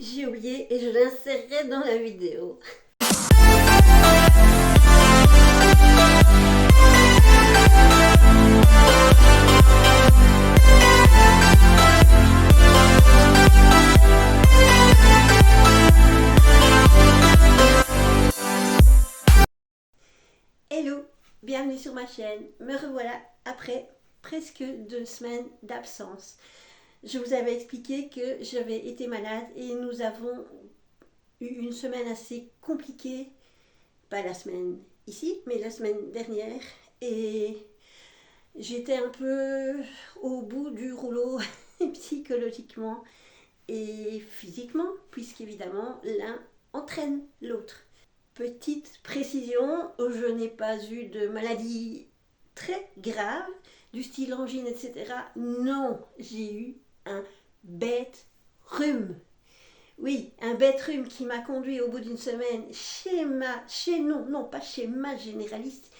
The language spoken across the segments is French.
J'ai oublié et je l'insérerai dans la vidéo. Hello, bienvenue sur ma chaîne. Me revoilà après presque 2 semaines d'absence. Je vous avais expliqué que j'avais été malade et nous avons eu une semaine assez compliquée. Pas la semaine ici, mais la semaine dernière. Et j'étais un peu au bout du rouleau psychologiquement et physiquement, puisqu'évidemment l'un entraîne l'autre. Petite précision, je n'ai pas eu de maladie très grave, du style angine, etc. Non, j'ai eu un bête rhume. Oui, un bête rhume qui m'a conduit au bout d'une semaine non pas chez ma généraliste,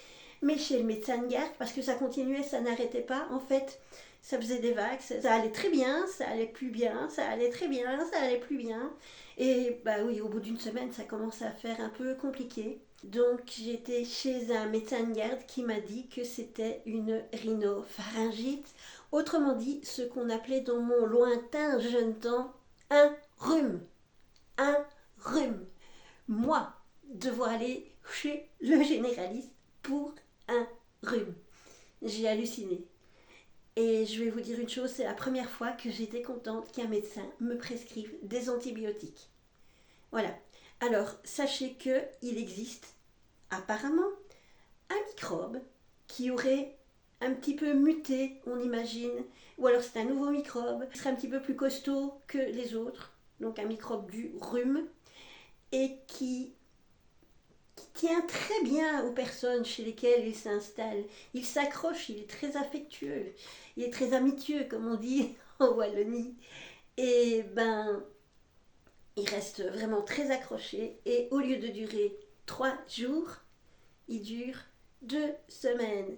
mais chez le médecin de garde, parce que ça continuait, ça n'arrêtait pas. En fait, ça faisait des vagues, ça allait très bien, ça allait plus bien, ça allait très bien, ça allait plus bien. Et bah oui, au bout d'une semaine, ça commence à faire un peu compliqué. Donc j'étais chez un médecin de garde qui m'a dit que c'était une rhinopharyngite, autrement dit ce qu'on appelait dans mon lointain jeune temps un rhume. Un rhume. Moi, devoir aller chez le généraliste pour un rhume. J'ai halluciné. Et je vais vous dire une chose, c'est la première fois que j'étais contente qu'un médecin me prescrive des antibiotiques. Voilà. Alors, sachez qu'il existe apparemment un microbe qui aurait un petit peu muté, on imagine, ou alors c'est un nouveau microbe, qui serait un petit peu plus costaud que les autres, donc un microbe du rhume, et qui tient très bien aux personnes chez lesquelles il s'installe. Il s'accroche, il est très affectueux, il est très amitieux, comme on dit en Wallonie. Et ben, il reste vraiment très accroché. Et au lieu de durer 3 jours, il dure 2 semaines.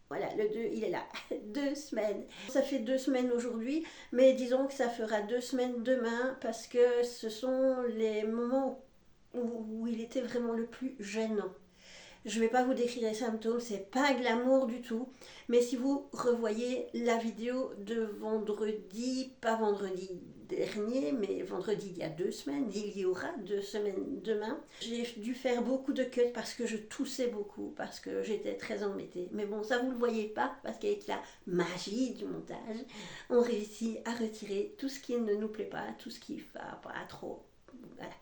Voilà, le 2, il est là. 2 semaines. Ça fait 2 semaines aujourd'hui, mais disons que ça fera 2 semaines demain, parce que ce sont les moments où il était vraiment le plus gênant. Je ne vais pas vous décrire les symptômes, c'est pas glamour du tout. Mais si vous revoyez la vidéo de vendredi, pas vendredi dernier, mais vendredi il y a 2 semaines, il y aura 2 semaines demain. J'ai dû faire beaucoup de cuts parce que je toussais beaucoup, parce que j'étais très embêtée. Mais bon, ça vous le voyez pas, parce qu'avec la magie du montage, on réussit à retirer tout ce qui ne nous plaît pas, tout ce qui ne va pas trop. Voilà.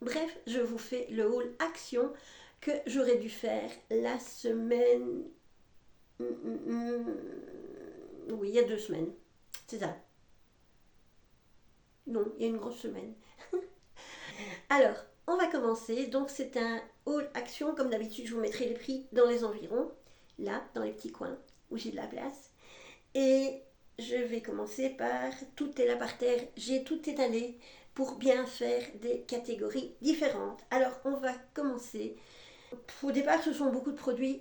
Bref, je vous fais le haul action que j'aurais dû faire la semaine... Oui, il y a 2 semaines. C'est ça. Non, il y a une grosse semaine. Alors, on va commencer. Donc, c'est un haul action. Comme d'habitude, je vous mettrai les prix dans les environs. Là, dans les petits coins où j'ai de la place. Et je vais commencer par tout est là par terre. J'ai tout étalé pour bien faire des catégories différentes. Alors, on va commencer. Au départ, ce sont beaucoup de produits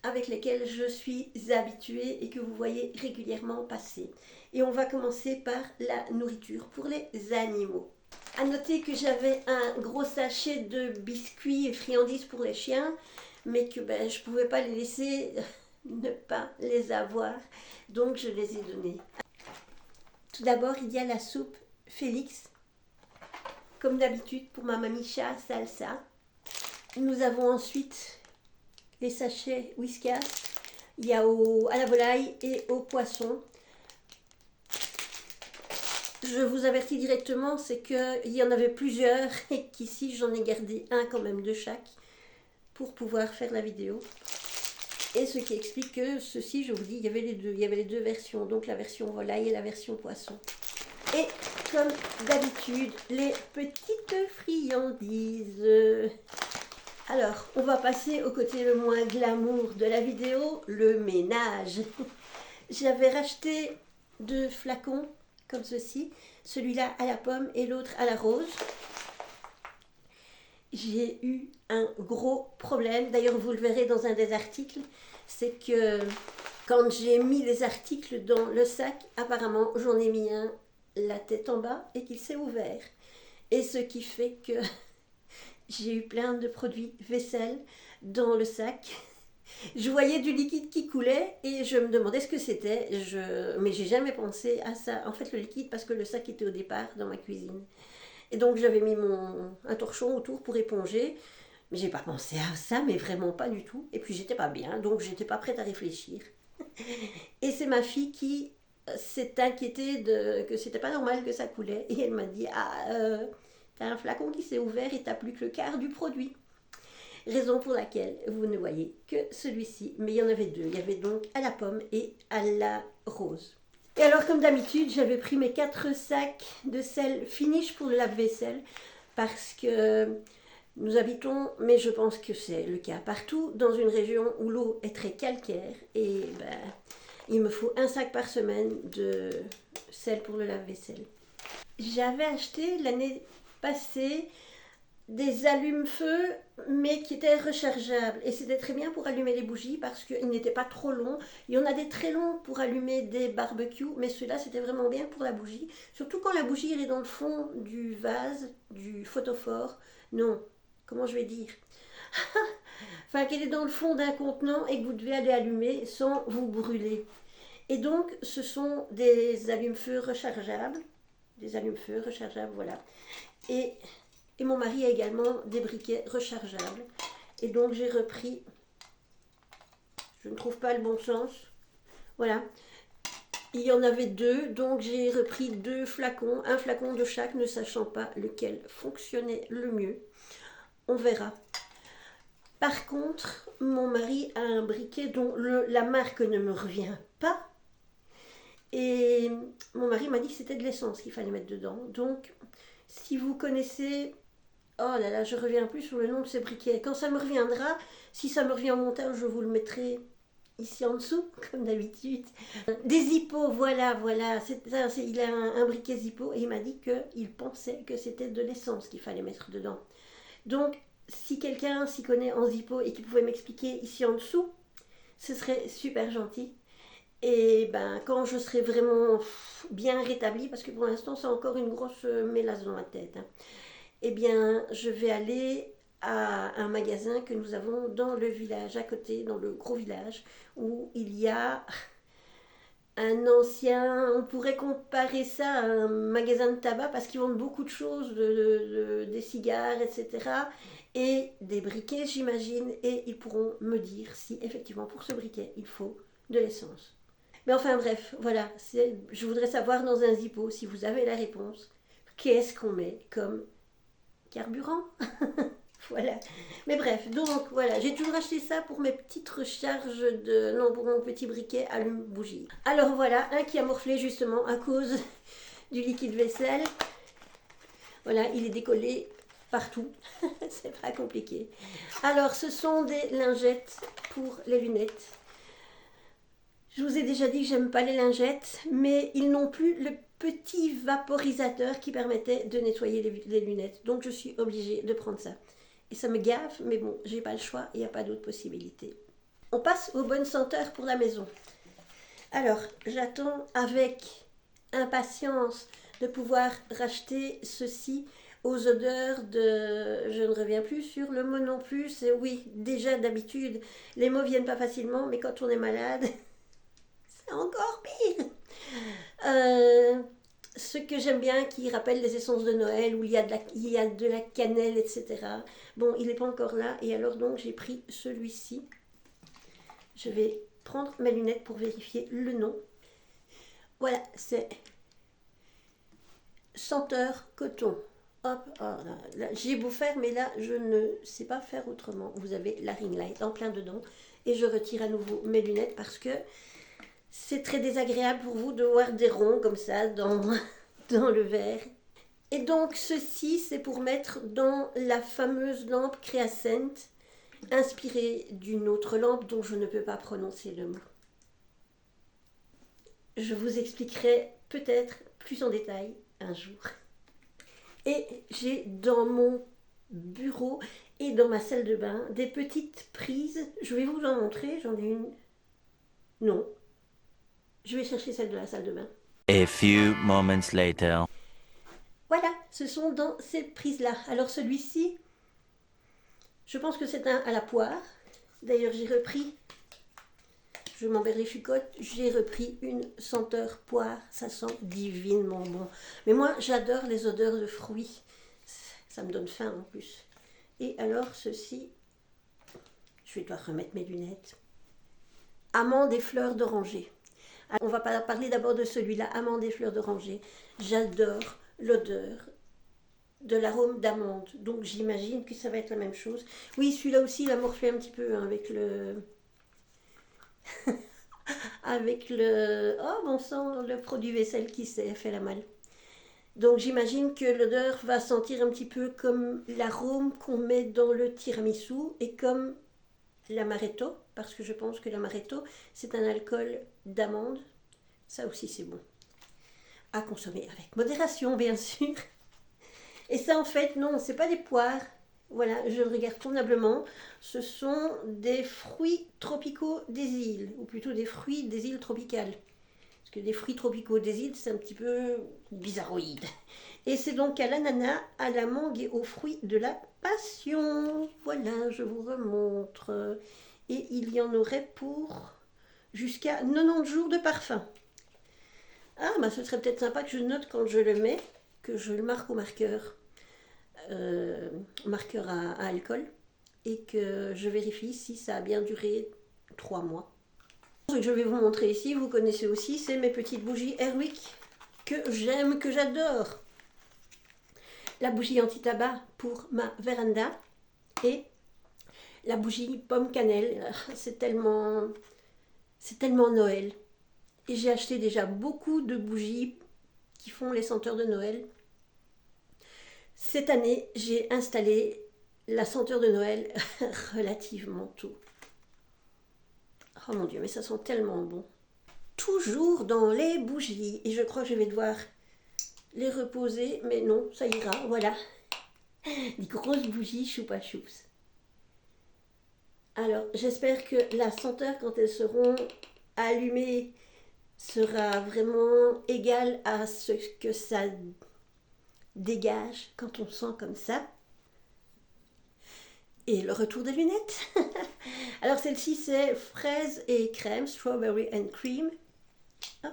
avec lesquels je suis habituée et que vous voyez régulièrement passer. Et on va commencer par la nourriture pour les animaux. À noter que j'avais un gros sachet de biscuits et friandises pour les chiens, mais que je ne pouvais pas les laisser ne pas les avoir, donc je les ai donnés. Tout d'abord, il y a la soupe Félix, comme d'habitude pour ma mamicha salsa. Nous avons ensuite les sachets Whiskas. Il y a à la volaille et au poisson. Je vous avertis directement, c'est qu'il y en avait plusieurs et qu'ici j'en ai gardé un quand même de chaque pour pouvoir faire la vidéo. Et ce qui explique que ceci, je vous dis, il y avait les deux versions, donc la version volaille et la version poisson. Et comme d'habitude, les petites friandises. Alors, on va passer au côté le moins glamour de la vidéo, le ménage. J'avais racheté 2 flacons comme ceci, celui-là à la pomme et l'autre à la rose. J'ai eu un gros problème, d'ailleurs vous le verrez dans un des articles, c'est que quand j'ai mis les articles dans le sac, apparemment j'en ai mis un la tête en bas et qu'il s'est ouvert. Et ce qui fait que j'ai eu plein de produits vaisselle dans le sac. Je voyais du liquide qui coulait et je me demandais ce que c'était. Mais j'ai jamais pensé à ça. En fait, le liquide, parce que le sac était au départ dans ma cuisine. Et donc, j'avais mis un torchon autour pour éponger. Mais j'ai pas pensé à ça, mais vraiment pas du tout. Et puis, j'étais pas bien, donc j'étais pas prête à réfléchir. Et c'est ma fille qui s'est inquiétée que c'était pas normal que ça coulait. Et elle m'a dit, t'as un flacon qui s'est ouvert et t'as plus que le quart du produit. Raison pour laquelle vous ne voyez que celui-ci. Mais il y en avait deux. Il y avait donc à la pomme et à la rose. Et alors, comme d'habitude, j'avais pris mes 4 sacs de sel finish pour le lave-vaisselle. Parce que nous habitons, mais je pense que c'est le cas partout, dans une région où l'eau est très calcaire. Et il me faut un sac par semaine de sel pour le lave-vaisselle. J'avais acheté l'année passée des allume-feu, mais qui étaient rechargeables. Et c'était très bien pour allumer les bougies parce qu'ils n'étaient pas trop longs. Il y en a des très longs pour allumer des barbecues, mais celui-là, c'était vraiment bien pour la bougie. Surtout quand la bougie, elle est dans le fond du vase, du photophore. Non, comment je vais dire enfin, qu'elle est dans le fond d'un contenant et que vous devez aller allumer sans vous brûler. Et donc, ce sont des allume-feu rechargeables. Des allume-feu rechargeables, voilà. Et mon mari a également des briquets rechargeables. Et donc j'ai repris, je ne trouve pas le bon sens, voilà. Il y en avait 2, donc j'ai repris 2 flacons, un flacon de chaque, ne sachant pas lequel fonctionnait le mieux. On verra. Par contre, mon mari a un briquet dont la marque ne me revient pas. Et mon mari m'a dit que c'était de l'essence qu'il fallait mettre dedans. Donc, si vous connaissez... Oh là là, je reviens plus sur le nom de ce briquet. Quand ça me reviendra, si ça me revient au montage, je vous le mettrai ici en dessous, comme d'habitude. Des Zippo, voilà. Il a un briquet Zippo et il m'a dit qu'il pensait que c'était de l'essence qu'il fallait mettre dedans. Donc, si quelqu'un s'y connaît en Zippo et qui pouvait m'expliquer ici en dessous, ce serait super gentil. Et quand je serai vraiment bien rétablie, parce que pour l'instant, c'est encore une grosse mélasse dans la tête, eh bien, je vais aller à un magasin que nous avons dans le village à côté, dans le gros village, où il y a un ancien, on pourrait comparer ça à un magasin de tabac parce qu'ils vendent beaucoup de choses, des cigares, etc. Et des briquets, j'imagine, et ils pourront me dire si effectivement pour ce briquet, il faut de l'essence. Mais enfin bref, voilà, je voudrais savoir dans un Zippo, si vous avez la réponse, qu'est-ce qu'on met comme carburant. Voilà. Mais bref, donc voilà, j'ai toujours acheté ça pour mes petites recharges pour mon petit briquet allume-bougie. Alors voilà, un qui a morflé justement à cause du liquide vaisselle. Voilà, il est décollé partout. C'est pas compliqué. Alors, ce sont des lingettes pour les lunettes. Je vous ai déjà dit que j'aime pas les lingettes, mais ils n'ont plus le petit vaporisateur qui permettait de nettoyer les lunettes. Donc je suis obligée de prendre ça. Et ça me gave, mais bon, j'ai pas le choix, il n'y a pas d'autre possibilité. On passe aux bonnes senteurs pour la maison. Alors, j'attends avec impatience de pouvoir racheter ceci aux odeurs de... Je ne reviens plus sur le mot non plus. C'est oui, déjà d'habitude, les mots viennent pas facilement, mais quand on est malade, c'est encore pire. Ce que j'aime bien, qui rappelle les essences de Noël, où il y a de la cannelle, etc. Bon, il n'est pas encore là, et alors donc j'ai pris celui-ci. Je vais prendre mes lunettes pour vérifier le nom. Voilà, c'est senteur coton. Hop, oh là, j'ai beau faire, mais là, je ne sais pas faire autrement. Vous avez la ring light en plein dedans, et je retire à nouveau mes lunettes parce que c'est très désagréable pour vous de voir des ronds comme ça dans le verre. Et donc ceci, c'est pour mettre dans la fameuse lampe Creascent, inspirée d'une autre lampe dont je ne peux pas prononcer le mot. Je vous expliquerai peut-être plus en détail un jour. Et j'ai dans mon bureau et dans ma salle de bain des petites prises. Je vais vous en montrer, j'en ai une. Non. Je vais chercher celle de la salle de bain. A few moments later. Voilà, ce sont dans ces prises-là. Alors celui-ci, je pense que c'est un à la poire. D'ailleurs, j'ai repris, je m'en vérifie-cote, j'ai repris une senteur poire. Ça sent divinement bon. Mais moi, j'adore les odeurs de fruits. Ça me donne faim en plus. Et alors, ceci, je vais devoir remettre mes lunettes. Amandes et fleurs d'oranger. On va parler d'abord de celui-là, amandes et fleurs d'oranger. J'adore l'odeur de l'arôme d'amande. Donc j'imagine que ça va être la même chose. Oui, celui-là aussi, il a morflé un petit peu hein, avec le... avec le... Oh bon sang, le produit vaisselle qui s'est fait la malle. Donc j'imagine que l'odeur va sentir un petit peu comme l'arôme qu'on met dans le tiramisu et comme l'amaretto, parce que je pense que l'amaretto, c'est un alcool d'amande. Ça aussi, c'est bon. À consommer avec modération, bien sûr. Et ça, en fait, non, c'est pas des poires. Voilà, je le regarde convenablement. Ce sont des fruits tropicaux des îles, ou plutôt des fruits des îles tropicales. Parce que les fruits tropicaux des îles, c'est un petit peu bizarroïde. Et c'est donc à l'ananas, à la mangue et aux fruits de la passion. Voilà, je vous remontre. Et il y en aurait pour jusqu'à 90 jours de parfum. Ah, bah ce serait peut-être sympa que je note quand je le mets, que je le marque au marqueur, marqueur à alcool, et que je vérifie si ça a bien duré 3 mois. Ce que je vais vous montrer ici, vous connaissez aussi, c'est mes petites bougies Airwick que j'aime, que j'adore. La bougie anti-tabac pour ma véranda et la bougie pomme cannelle. C'est tellement Noël. Et j'ai acheté déjà beaucoup de bougies qui font les senteurs de Noël. Cette année, j'ai installé la senteur de Noël relativement tôt. Oh mon Dieu, mais ça sent tellement bon. Toujours dans les bougies. Et je crois que je vais devoir les reposer. Mais non, ça ira, voilà. Des grosses bougies choupa choups. Alors, j'espère que la senteur, quand elles seront allumées, sera vraiment égale à ce que ça dégage quand on sent comme ça. Et le retour des lunettes. Alors celle-ci c'est fraise et crème, strawberry and cream. Hop.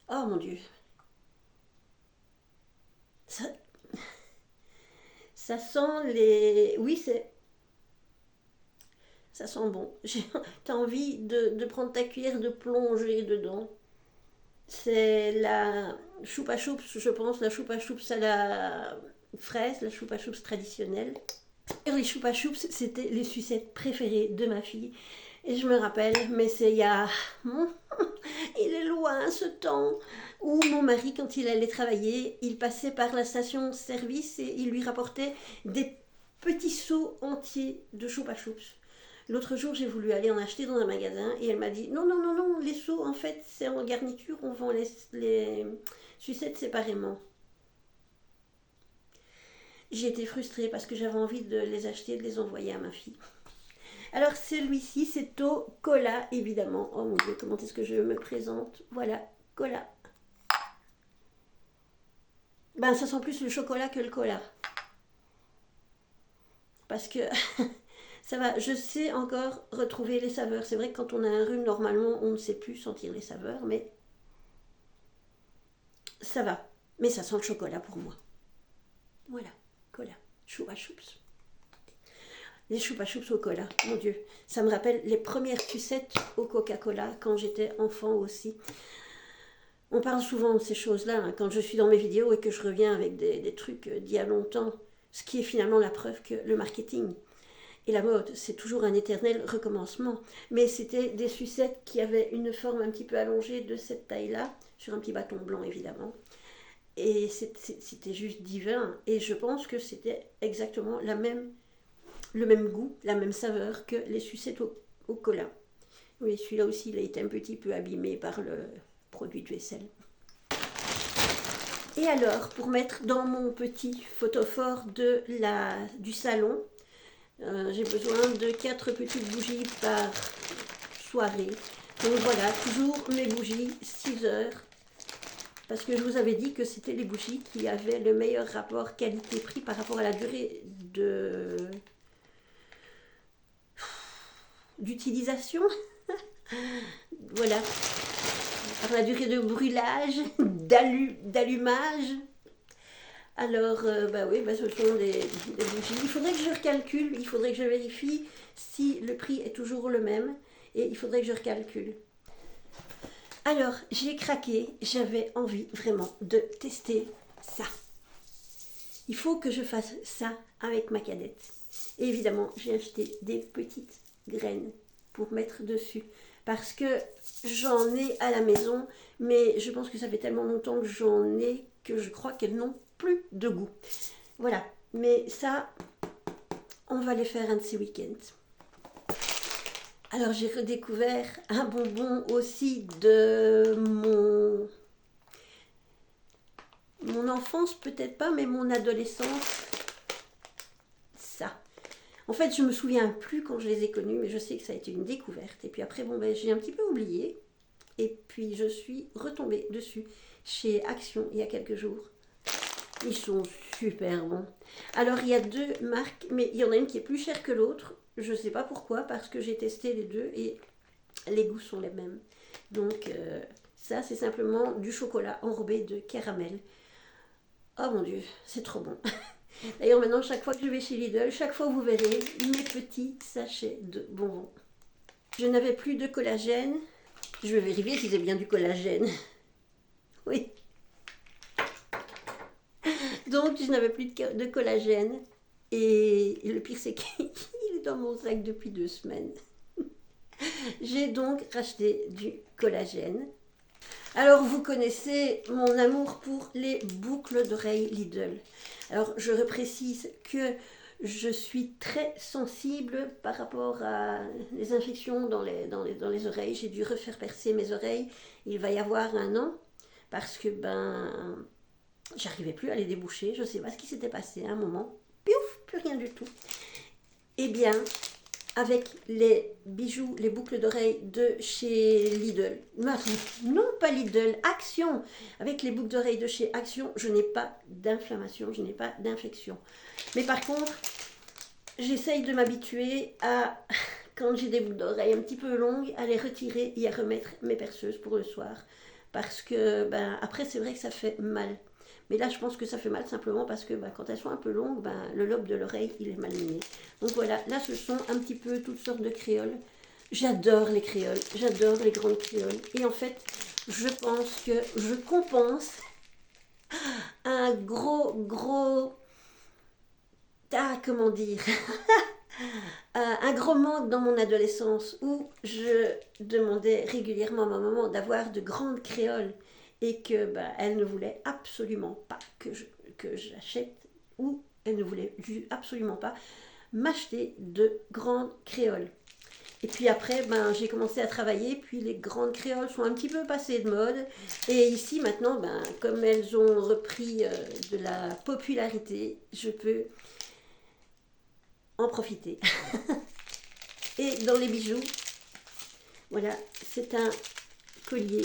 Oh mon Dieu. Ça sent les... Oui, ça sent bon. T'as envie de prendre ta cuillère, de plonger dedans. C'est la choupa choups, je pense, la choupa choups à la fraise, la choupa choups traditionnelle. Les choupa choups, c'était les sucettes préférées de ma fille. Et je me rappelle, mais c'est il y a... il est loin ce temps où mon mari, quand il allait travailler, il passait par la station-service et il lui rapportait des petits seaux entiers de choupa choups. L'autre jour, j'ai voulu aller en acheter dans un magasin et elle m'a dit non, non, non, non, les seaux, en fait, c'est en garniture, on vend les sucettes séparément. J'ai été frustrée parce que j'avais envie de les acheter et de les envoyer à ma fille. Alors celui-ci, c'est au cola, évidemment. Oh mon Dieu, comment est-ce que je me présente? Voilà, cola. Ben, ça sent plus le chocolat que le cola. Parce que ça va, je sais encore retrouver les saveurs. C'est vrai que quand on a un rhume, normalement, on ne sait plus sentir les saveurs, mais ça va. Mais ça sent le chocolat pour moi. Voilà, cola, choupa choups. Les choupa choups au cola, mon Dieu. Ça me rappelle les premières sucettes au Coca-Cola quand j'étais enfant aussi. On parle souvent de ces choses-là hein, quand je suis dans mes vidéos et que je reviens avec des trucs d'il y a longtemps. Ce qui est finalement la preuve que le marketing et la mode, c'est toujours un éternel recommencement. Mais c'était des sucettes qui avaient une forme un petit peu allongée de cette taille-là, sur un petit bâton blanc évidemment. Et c'était juste divin. Et je pense que c'était exactement le même goût, la même saveur que les sucettes au cola. Oui, celui-là aussi, il a été un petit peu abîmé par le produit de vaisselle. Et alors, pour mettre dans mon petit photophore du salon, j'ai besoin de 4 petites bougies par soirée. Donc voilà, toujours mes bougies 6 heures parce que je vous avais dit que c'était les bougies qui avaient le meilleur rapport qualité-prix par rapport à la durée d'utilisation. Voilà, par la durée de brûlage, d'allumage. Alors, bah oui, bah ce sont des bougies. Il faudrait que je recalcule, il faudrait que je vérifie si le prix est toujours le même. Et il faudrait que je recalcule. Alors, j'ai craqué, j'avais envie vraiment de tester ça. Il faut que je fasse ça avec ma cadette. Et évidemment, j'ai acheté des petites graines pour mettre dessus. Parce que j'en ai à la maison, mais je pense que ça fait tellement longtemps que j'en ai que je crois qu'elles n'ont plus de goût. Voilà, mais ça, on va les faire un de ces week-ends. Alors j'ai redécouvert un bonbon aussi de mon enfance, peut-être pas, mais mon adolescence. Ça. En fait, je me souviens plus quand je les ai connus, mais je sais que ça a été une découverte. Et puis après, bon, ben, j'ai un petit peu oublié. Et puis je suis retombée dessus chez Action il y a quelques jours. Ils sont super bons. Alors il y a deux marques, mais il y en a une qui est plus chère que l'autre. Je ne sais pas pourquoi, parce que j'ai testé les deux et les goûts sont les mêmes. Donc ça, c'est simplement du chocolat enrobé de caramel. Oh mon Dieu, c'est trop bon. D'ailleurs, maintenant, chaque fois que je vais chez Lidl, chaque fois vous verrez mes petits sachets de bonbons. Je n'avais plus de collagène. Je vais vérifier si c'est bien du collagène. Oui. Donc, je n'avais plus de collagène. Et le pire, c'est qu'il est dans mon sac depuis 2 semaines. J'ai donc racheté du collagène. Alors, vous connaissez mon amour pour les boucles d'oreilles Lidl. Alors, je reprécise que je suis très sensible par rapport à les infections dans les oreilles. J'ai dû refaire percer mes oreilles. Il va y avoir 1 an parce que j'arrivais plus à les déboucher. Je ne sais pas ce qui s'était passé à un moment. Piouf, plus rien du tout. Eh bien, avec les bijoux, les boucles d'oreilles de chez Lidl. Non, pas Lidl, Action. Avec les boucles d'oreilles de chez Action, je n'ai pas d'inflammation, je n'ai pas d'infection. Mais par contre, j'essaye de m'habituer à, quand j'ai des boucles d'oreilles un petit peu longues, à les retirer et à remettre mes perceuses pour le soir. Parce que, après, c'est vrai que ça fait mal. Mais là, je pense que ça fait mal simplement parce que quand elles sont un peu longues, le lobe de l'oreille, il est malmené. Donc voilà, là, ce sont un petit peu toutes sortes de créoles. J'adore les créoles, j'adore les grandes créoles. Et en fait, je pense que je compense un gros... comment dire un gros manque dans mon adolescence où je demandais régulièrement à ma maman d'avoir de grandes créoles. Et que elle ne voulait absolument pas que j'achète, ou elle ne voulait absolument pas m'acheter de grandes créoles. Et puis après, j'ai commencé à travailler, puis les grandes créoles sont un petit peu passées de mode. Et ici, maintenant, comme elles ont repris de la popularité, je peux en profiter. Et dans les bijoux, voilà, c'est un collier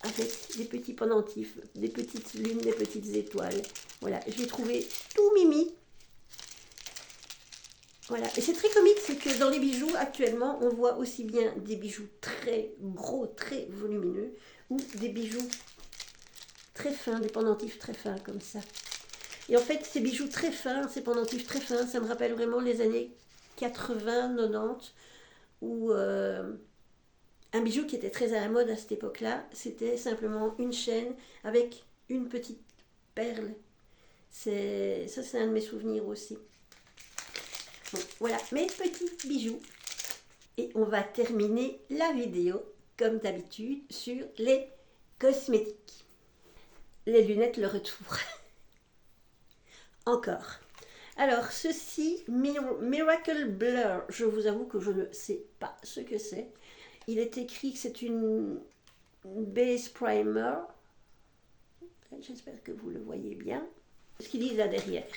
avec des petits pendentifs, des petites lunes, des petites étoiles. Voilà, j'ai trouvé tout mimi. Voilà, et c'est très comique, c'est que dans les bijoux, actuellement, on voit aussi bien des bijoux très gros, très volumineux, ou des bijoux très fins, des pendentifs très fins, comme ça. Et en fait, ces bijoux très fins, ces pendentifs très fins, ça me rappelle vraiment les années 80, 90, où... un bijou qui était très à la mode à cette époque-là, c'était simplement une chaîne avec une petite perle. C'est un de mes souvenirs aussi. Bon, voilà mes petits bijoux. Et on va terminer la vidéo, comme d'habitude, sur les cosmétiques. Les lunettes, le retour. Encore. Alors, ceci, Miracle Blur. Je vous avoue que je ne sais pas ce que c'est. Il est écrit que c'est une base primer. J'espère que vous le voyez bien. Ce qu'ils disent là derrière.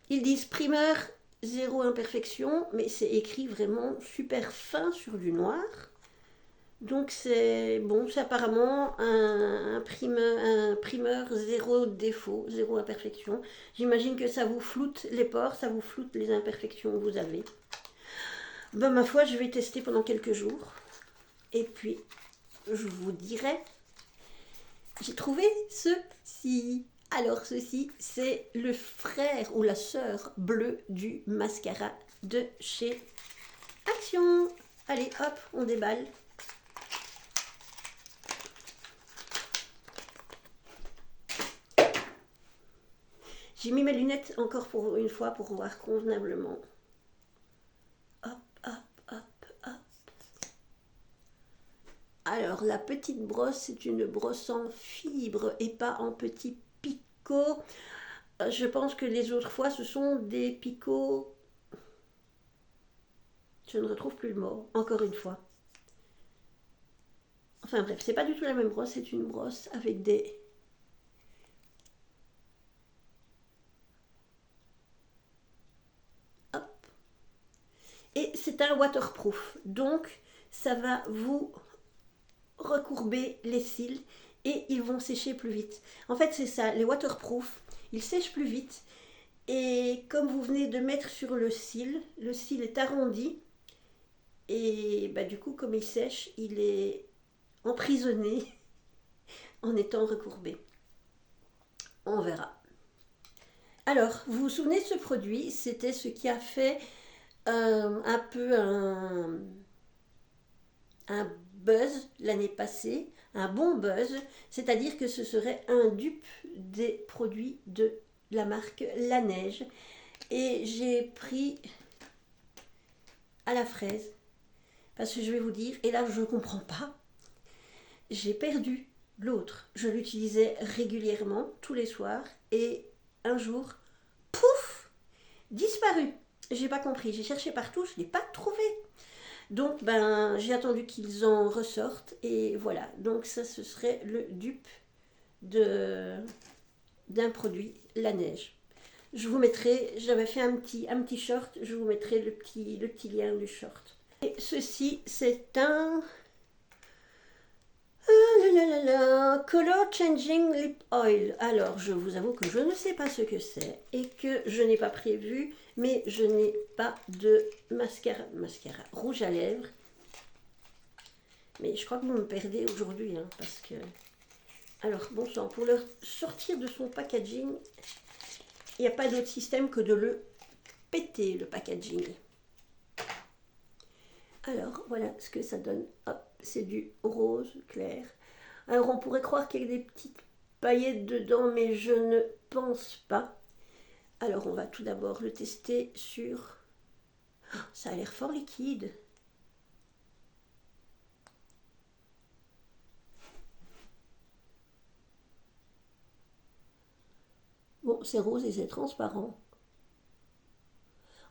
Ils disent primer, 0 imperfection, mais c'est écrit vraiment super fin sur du noir. Donc c'est bon, c'est apparemment un primeur zéro défaut, zéro imperfection. J'imagine que ça vous floute les pores, ça vous floute les imperfections que vous avez. Ben ma foi, je vais tester pendant quelques jours. Et puis, je vous dirai, j'ai trouvé ceci. Alors ceci, c'est le frère ou la sœur bleue du mascara de chez Action. Allez, hop, on déballe. J'ai mis mes lunettes encore pour une fois pour voir convenablement. Hop, hop, hop, hop. Alors, la petite brosse, c'est une brosse en fibre et pas en petits picots. Je pense que les autres fois, ce sont des picots. Je ne retrouve plus le mot, encore une fois. Enfin bref, c'est pas du tout la même brosse, c'est une brosse avec des... Hop. Et c'est un waterproof, donc ça va vous recourber les cils et ils vont sécher plus vite. En fait, c'est ça, les waterproof, ils sèchent plus vite. Et comme vous venez de mettre sur le cil est arrondi. Et bah, du coup, comme il sèche, il est emprisonné en étant recourbé. On verra. Alors, vous vous souvenez de ce produit? C'était ce qui a fait un peu un buzz l'année passée, un bon buzz, c'est-à-dire que ce serait un dupe des produits de la marque Laneige. Et j'ai pris à la fraise, parce que je vais vous dire, et là je ne comprends pas, j'ai perdu l'autre. Je l'utilisais régulièrement, tous les soirs, et un jour, pouf, disparu. J'ai pas compris, j'ai cherché partout, je ne l'ai pas trouvé. Donc ben j'ai attendu qu'ils en ressortent et voilà. Donc ça ce serait le dupe d'un produit Laneige. Je vous mettrai, j'avais fait un petit short, je vous mettrai le petit lien du short. Et ceci c'est un Color Changing Lip Oil. Alors, je vous avoue que je ne sais pas ce que c'est et que je n'ai pas prévu, mais je n'ai pas de mascara rouge à lèvres. Mais je crois que vous me perdez aujourd'hui, hein, parce que... Alors, bon sang, pour le sortir de son packaging, il n'y a pas d'autre système que de le péter, le packaging. Alors, voilà ce que ça donne. Hop, c'est du rose clair. Alors, on pourrait croire qu'il y a des petites paillettes dedans, mais je ne pense pas. Alors, on va tout d'abord le tester sur... Oh, ça a l'air fort liquide. Bon, c'est rose et c'est transparent.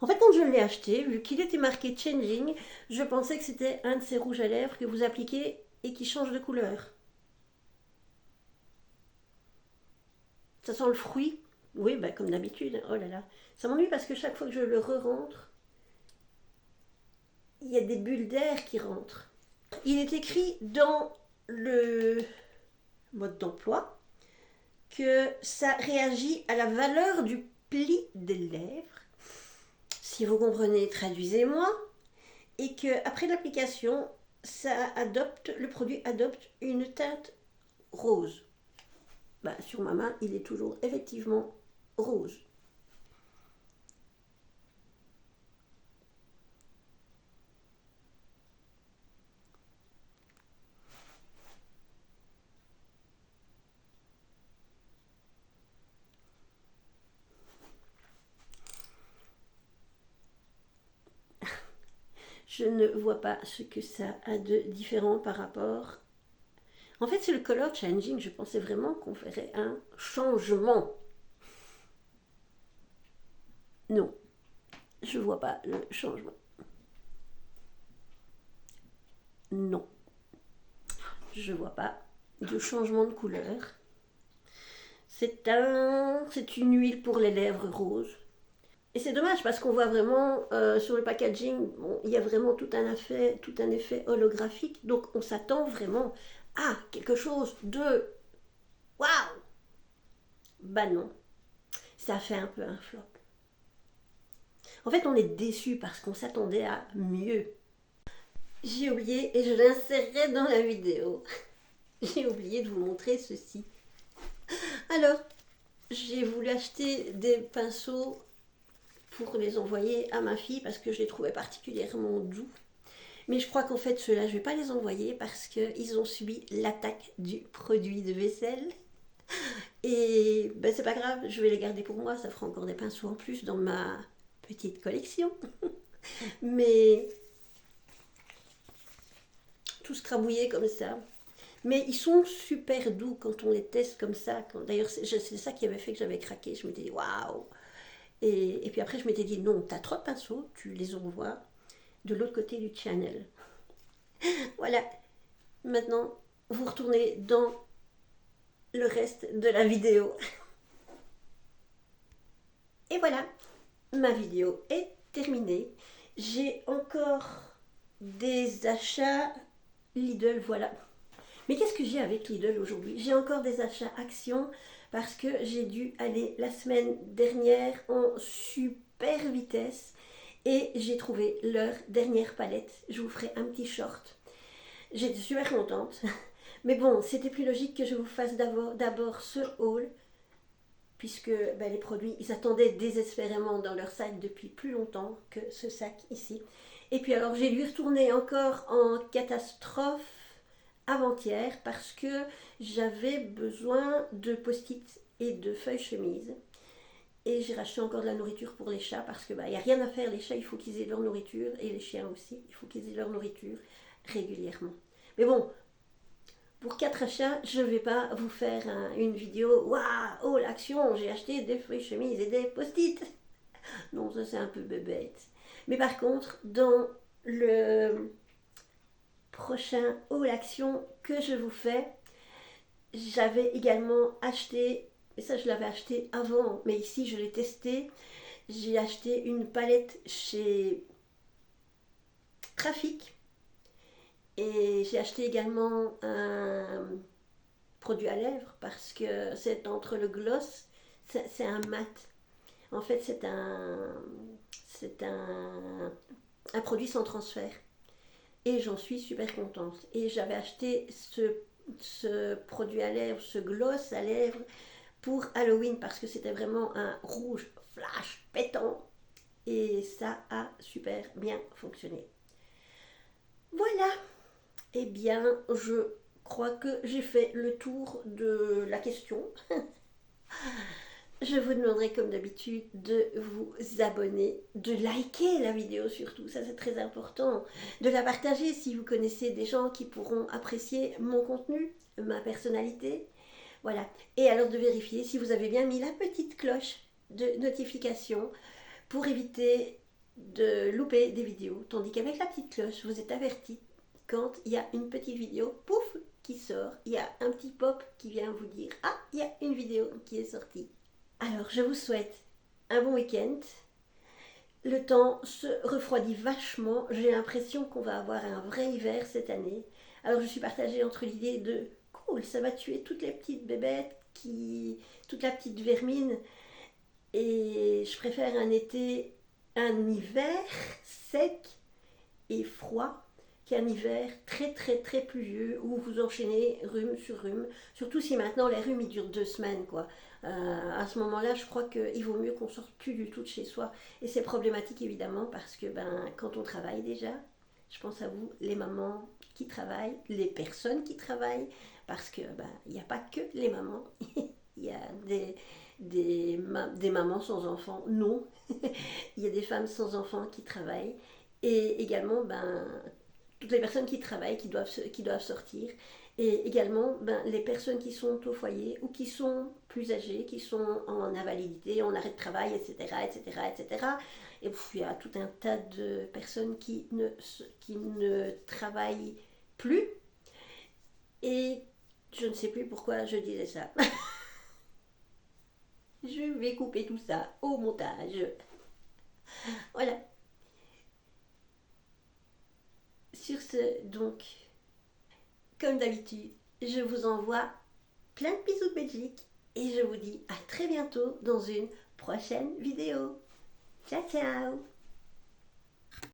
En fait, quand je l'ai acheté, vu qu'il était marqué Changing, je pensais que c'était un de ces rouges à lèvres que vous appliquez et qui change de couleur. Ça sent le fruit. Oui, bah, comme d'habitude. Oh là là. Ça m'ennuie parce que chaque fois que je le re-rentre, il y a des bulles d'air qui rentrent. Il est écrit dans le mode d'emploi que ça réagit à la valeur du pli des lèvres. Si vous comprenez, traduisez-moi. Et que après l'application, le produit adopte une teinte rose. Bah, sur ma main, il est toujours effectivement rose. Je ne vois pas ce que ça a de différent par rapport... En fait, c'est le color changing. Je pensais vraiment qu'on ferait un changement. Non, je ne vois pas le changement. Non, je ne vois pas de changement de couleur. C'est une huile pour les lèvres roses. Et c'est dommage parce qu'on voit vraiment sur le packaging, bon, il y a vraiment tout un effet holographique. Donc on s'attend vraiment à quelque chose de waouh. Bah non, ça fait un peu un flop. En fait, on est déçu parce qu'on s'attendait à mieux. J'ai oublié et je l'insérerai dans la vidéo. J'ai oublié de vous montrer ceci. Alors, j'ai voulu acheter des pinceaux pour les envoyer à ma fille parce que je les trouvais particulièrement doux. Mais je crois qu'en fait, ceux-là, je ne vais pas les envoyer parce qu'ils ont subi l'attaque du produit de vaisselle. Et ben, c'est pas grave, je vais les garder pour moi. Ça fera encore des pinceaux en plus dans ma petite collection. Mais tout scrabouillé comme ça. Mais ils sont super doux quand on les teste comme ça. D'ailleurs, c'est ça qui avait fait que j'avais craqué. Je m'étais dit, waouh! Et puis après, je m'étais dit, non, t'as trop de pinceaux, tu les envoies de l'autre côté du channel. Voilà. Maintenant, vous retournez dans le reste de la vidéo. Et voilà, ma vidéo est terminée. J'ai encore des achats Lidl, voilà. Mais qu'est-ce que j'ai avec Lidl aujourd'hui? J'ai encore des achats actions parce que j'ai dû aller la semaine dernière en super vitesse et j'ai trouvé leur dernière palette. Je vous ferai un petit short. J'étais super contente. Mais bon, c'était plus logique que je vous fasse d'abord ce haul puisque ben, les produits, ils attendaient désespérément dans leur sac depuis plus longtemps que ce sac ici. Et puis alors, j'ai dû retourner encore en catastrophe avant-hier parce que j'avais besoin de post-it et de feuilles chemises. Et j'ai racheté encore de la nourriture pour les chats parce que bah, y a rien à faire, les chats il faut qu'ils aient leur nourriture et les chiens aussi, il faut qu'ils aient leur nourriture régulièrement. Mais bon, pour 4 achats, je ne vais pas vous faire une vidéo waouh, oh l'action, j'ai acheté des feuilles chemises et des post-it. Non, ça c'est un peu bébête. Mais par contre, dans le prochain haul action que je vous fais, j'avais également acheté, et ça je l'avais acheté avant, mais ici je l'ai testé, j'ai acheté une palette chez Trafic et j'ai acheté également un produit à lèvres parce que c'est entre le gloss, c'est un mat. En fait c'est un produit sans transfert. Et j'en suis super contente. Et j'avais acheté ce produit à lèvres, ce gloss à lèvres pour Halloween parce que c'était vraiment un rouge flash pétant. Et ça a super bien fonctionné. Voilà. Eh bien, je crois que j'ai fait le tour de la question. Je vous demanderai comme d'habitude de vous abonner, de liker la vidéo surtout, ça c'est très important, de la partager si vous connaissez des gens qui pourront apprécier mon contenu, ma personnalité. Voilà. Et alors de vérifier si vous avez bien mis la petite cloche de notification pour éviter de louper des vidéos. Tandis qu'avec la petite cloche, vous êtes averti quand il y a une petite vidéo, pouf, qui sort. Il y a un petit pop qui vient vous dire « Ah, il y a une vidéo qui est sortie ». Alors, je vous souhaite un bon week-end. Le temps se refroidit vachement. J'ai l'impression qu'on va avoir un vrai hiver cette année. Alors, je suis partagée entre l'idée de cool, ça va tuer toutes les petites bébêtes, toute la petite vermine. Et je préfère un hiver sec et froid qu'un hiver très très très pluvieux où vous enchaînez rhume sur rhume. Surtout si maintenant les rhumes ils durent 2 semaines quoi. À ce moment-là, je crois qu'il vaut mieux qu'on sorte plus du tout de chez soi. Et c'est problématique évidemment parce que quand on travaille déjà, je pense à vous, les mamans qui travaillent, les personnes qui travaillent, parce que il n'y a pas que les mamans, il y a des mamans sans enfants, non, il y a des femmes sans enfants qui travaillent et également toutes les personnes qui travaillent, qui doivent sortir. Et également, les personnes qui sont au foyer ou qui sont plus âgées, qui sont en invalidité, en arrêt de travail, etc. etc., etc. Et puis, il y a tout un tas de personnes qui ne travaillent plus. Et je ne sais plus pourquoi je disais ça. Je vais couper tout ça au montage. Voilà. Sur ce, donc, comme d'habitude, je vous envoie plein de bisous de Belgique et je vous dis à très bientôt dans une prochaine vidéo. Ciao ciao.